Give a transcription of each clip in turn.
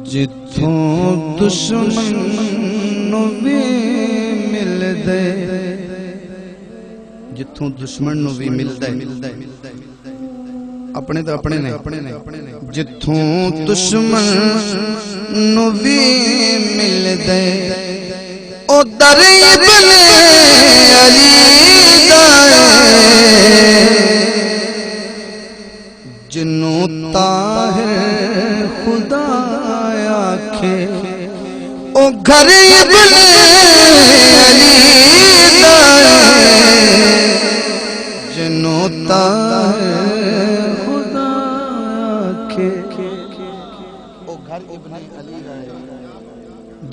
جتھوں دشمن نو بھی مل دے جتھوں دشمن نو بھی مل دے اپنے تو اپنے نے جتھوں دشمن نو بھی مل دے او در ابن علی جنوں طاہر خدا آکھے او گھر ابن علی جنوں طاہر خدا آکھے او گھر ابن علی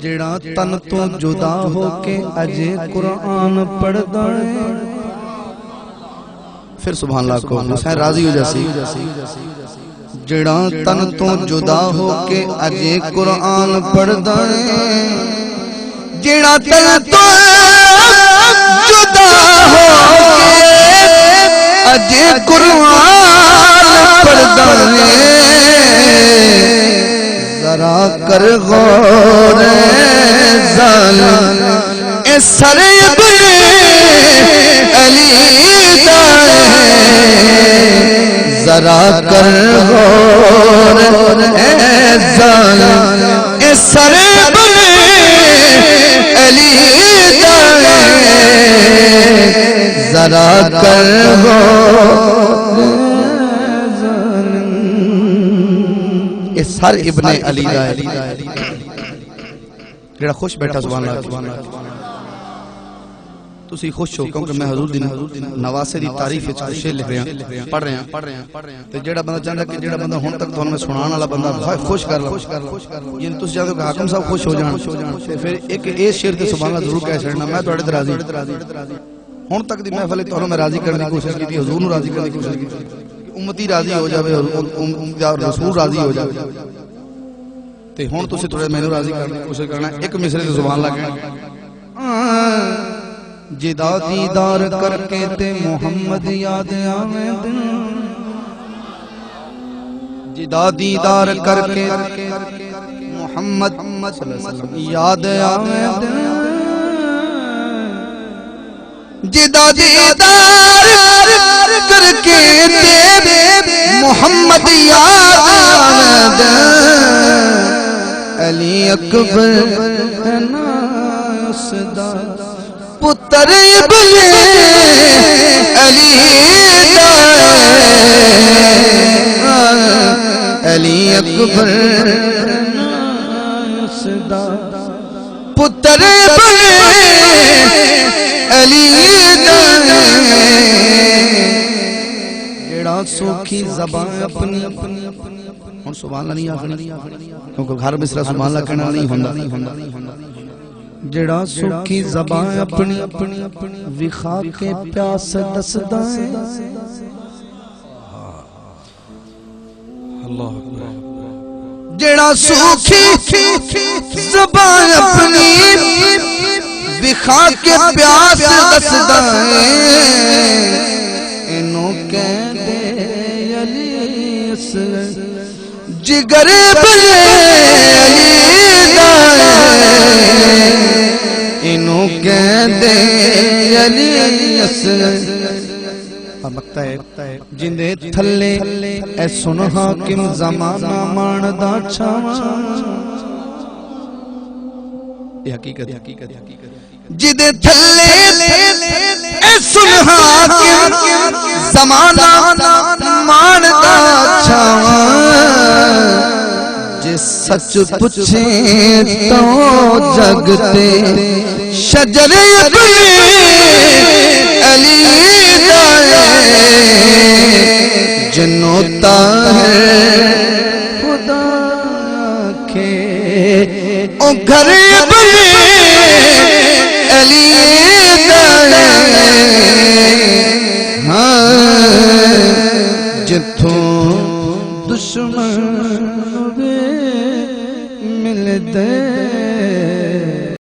جڑا تن تو جدا ہو کے اجے قرآن پڑھدا ہے پھر سبحان اللہ کو حسین راضی ہو جاسی جڑا تن تو جدا ہو کے اجے قرآن پڑھدا ہے جڑا تن تو جدا ہو کے اجے قرآن پڑھدا ہے ذرا کر غور ظالم اے سر ابن علی ذرا کر غور اے ظالم اے سر ابن علی ذرا کر غور اے سر ابن علی جڑا خوش بیٹھا سبحان اللہ تسی خوش ہو کیونکہ میں حضور دی نواسے دی تعریف وچ شعر لکھ رہا پڑھ رہا تے جڑا بندہ چاہندا کہ جڑا بندہ ہن تک تھانوں میں سنان والا بندہ خوش کر لو یعنی تسی چاہتے ہو کہ حاکم صاحب خوش ہو جان تے پھر ایک اے شعر تے سبحان اللہ ضرور کہہ چھڑنا میں تواڈے تے راضی ہن تک دی محفل تھانوں میں راضی کرنے دی کوشش کیتی حضور نو راضی کرنے دی کوشش کیتی امتی راضی ہو جاوے اور رسول راضی ہو جاوے تے ہن تسی تھوڑے مینوں راضی کرنے دی کوشش کرنا ایک مصرے تے سبحان اللہ کہنا جدا دیدار کر کے تے محمد یاد آویں دن جدا دیدار کر کے محمد صلی اللہ علیہ وسلم یاد آویں دن جدا دیدار کر کے تے محمد یاد آویں دن علی اکبر نا اسدا پتر ابن علی علی اکبر پتر ابن علی جڑا سوکھی زبان اپنی ہن سبحان اللہ نہیں آکھنی کیونکہ گھر مصرا سبحان اللہ کہنا نہیں ہوندا جڑا سوکھی زبان اپنی وکھا کے پیاس دسدا ہے اللہ جڑا سوکھی زبان اپنی وکھا کے پیاس دسدا ہے اینو کہندے علی اصغر جگر علی انو کہندے علی اصغر مکتا ہے جندے تھلے اے سن حاکم زمانہ ماندا چھاواں یہ حقیقت جندے تھلے اے سن حاکم زمانہ ماندا چھاواں جس سچ پچھے تو جگتے شجر ابن علی جنوں طاہر خدا کے او گھر